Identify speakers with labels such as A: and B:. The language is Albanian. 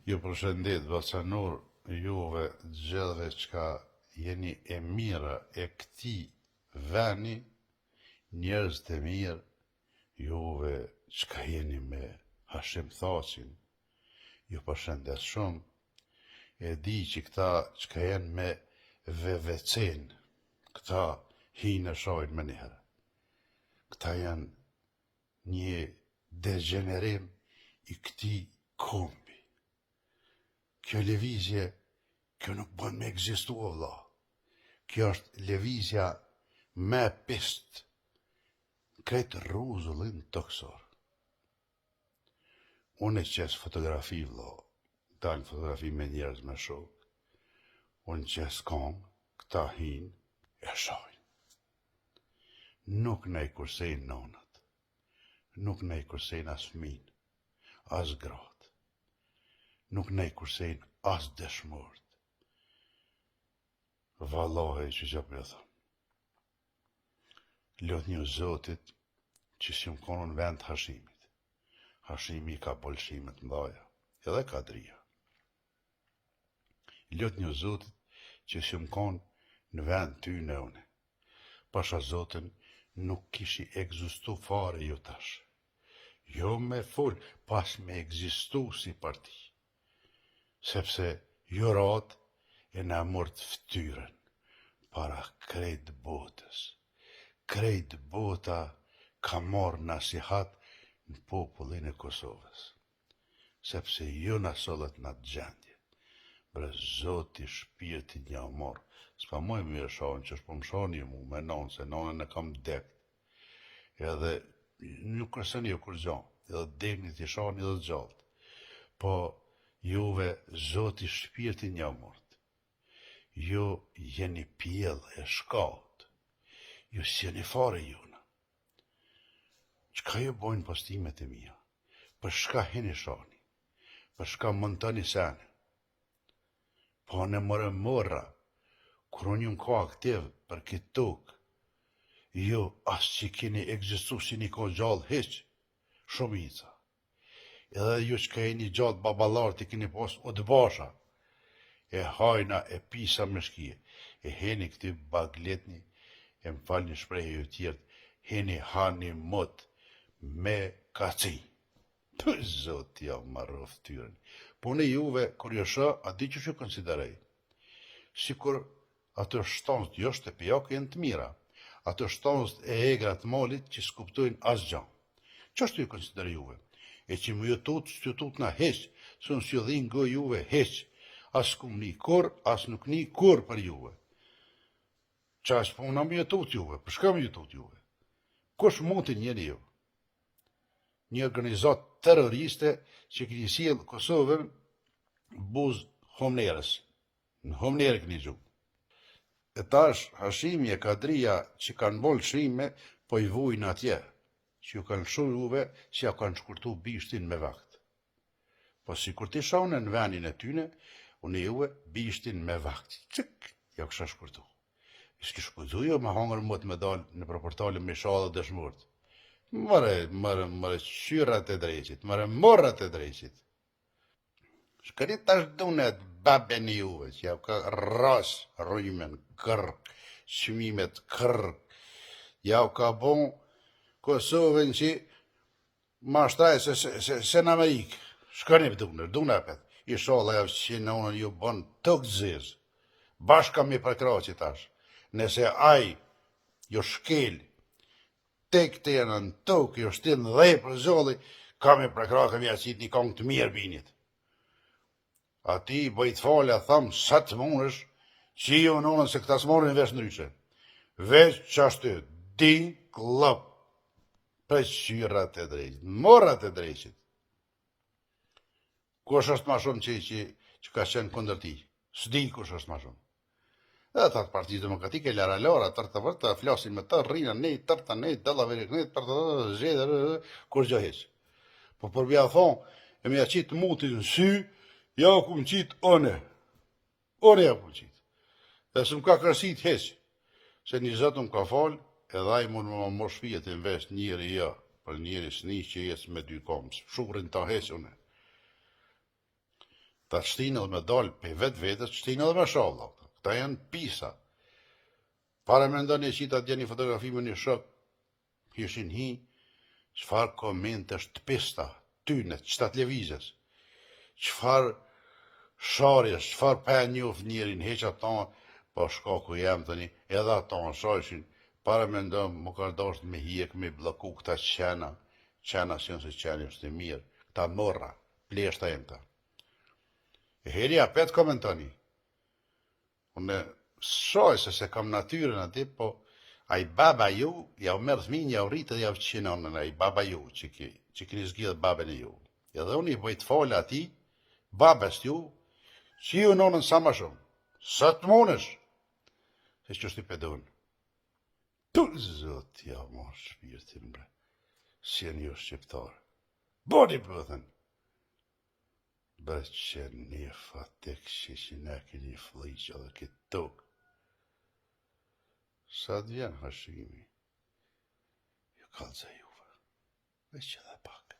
A: Ju përshëndet, Vacanur, juve gjithve qka jeni e mira e këti veni, njerëz të mirë, juve qka jeni me Hashim Thaqin, ju përshëndet shumë, e di që këta qka jenë me VVC-n, këta hinë e shojnë më njëherë. Këta janë një degenerim i këti kombi. Kjo lëvizje, kjo nuk bën me egzistu, valla. Kjo është lëvizja me pist. Kretë rruzullin toksor. Unë e qes fotografi, valla. Dalë fotografi me njerëz me shok. Unë qes kong, këta hinë, e shojnë. Nuk ne i kursejnë nonat. Nuk ne i kursejnë as fëmin, as gratë. Nuk ne i kursejnë as dëshmort. Vallahi që që për thëmë. Lot një zotit që si më konon vend Hashimit. Hashimi ka bolshimet mdhaja, edhe kadria. Lot një zotit që si më konon në vend ty në une. Pasha zotin nuk kishi egzistu fare ju tash. Jo me full, pas me egzistu si parti. Sepse jurat e na mort ftyren para krejt botës. Krejt bota ka marrë nasihat në popullin e Kosovës. Sepse ju na sollet në atë gjendje. Bre zoti shpirtin ja marrë. S'pa moj mirë shohën që shpo më shohën ju mu me nonë, se nonën e kam dekt. Edhe nuk kërsen ju kur gjanë, edhe deknit i shohën edhe gjallët. Po juve zoti shpirtin ja mort. Ju jeni pjell e shkaut. Ju s'jeni fare juna. Qka ju bojnë postimet e mija? Për shka hini shani? Për shka montoni sene? Po në mërë morra, kur unë jun ka aktiv për këtë tokë, ju as që keni egzistu si një ko gjallë heq, shumica. Edhe ju që ka e një gjatë babalartë i keni pas o dëbasha, e hajna e pisa me shkije, e heni këty bagletni, e më falë një shprejhe ju tjertë, heni hani mot me kaci. Për zot ja marrë ftyrën. Po në juve, kur ju shë, a di që që konsiderej? Sikur ato shtonst, jo shte pijak jenë të mira, ato shtonst e egrat malit që s'kuptojnë as gjan. Qashtu ju konsideroj juve? E që më jutut, s'jutut na heq, së nësë ju dhinë gë juve heq, as kum një kur, as nuk një kur për juve. Qa është po më jutut juve, për shka më jutut juve? Kush mund të njeni ju? Një organizat terroriste që këni sjellë Kosovën buz homnerës. Në homnerë këni gjumë. E tash, Hashimi e Kadria që kanë bolë shime, po i vujnë atje, që ju kanë shumë juve, që ja kanë shkurtu bishtin me vakt. Po si kur ti shaune në venin e tyne, unë juve bishtin me vakt. Qëk, ja kësha shkurtu. Ishki shkurtu jo me hangër mot me dalë në proportale me shalë dhe dëshmurt. Mërë qyrat e drejqit, mërë morrat e drejqit. Shkërit tash dunet baben e juve, që ja ka ras rrymen, kërk, qmimet kërk, ja ka bon Kosovën që ma shtaj se në Amerikë. Shkërit dunet pet. I shala javë që në unën ju bon të gëziz. Bashka mi përkraqit tash. Nëse aj ju shkel tek të jenë në tokë, jo shtil në dhej për zolli, kam e prekra vja qit një kong të mirë binit. A ti bëjt falja, thamë, sa të munësh, që ju nonën se këta s'morin vesh ndryshe. Veç që ashtu, din, klop, për qyrat e drejqit, morrat e drejqit. Kush është ma shumë që ka qenë kundër ti? S'di kush është ma shumë. Edhe të Partisë Demokratike, lara, tërta vërta, flasin me të, rrina, nej, tërta, nej, dalla verik, nej, tërta, zhedër, kur gjo heq. Po përbja thonë, e me ja qitë mutin në sy, ja ku më qitë one. One ja ku më qitë. Dhe së më ka kërësit heq. Se një zëtë më ka falë, edhe aj mund më mor shpijet e mvesh njëri ja, për njëri s'ni që jesë me dy komës. Shukrin ta heq une. Ta shtinë edhe me dalë pe vetë vetës, shtinë edhe me shalla. Këta janë pisa. Pare me ndoni e qita dje një fotografi me një shok, hishin hi, qfar komente është të pista, tynet, qëta televizës, qfar sharjes, qfar pa e njof njerin, heqa ta, po shka ku jam të një, edhe ata në shajshin, pare me ndonë, më ka dasht me hjek, me bloku këta qena si nëse qeni është të mirë, këta morra, pleshta jem ta. E herja pet komentoni. Unë shoj se kam natyren ati, po a i baba ju, ja u merë thmin, ja u rritë dhe ja u qinonën, a i baba ju, që kini zgjidhë babën e ju. Edhe unë i bëjt falë ati, babës ju, që ju nonën sa ma shumë, sa të monësh, se që është i pedon. Tu zot, ja ma shpirtin, bre, si e një shqiptar. Bodi pëthën. Bre që një fatek që ne keni fliqë edhe këtë tokë. Sa të vjen hashimi, ju kalëza juve, veç që dhe pak.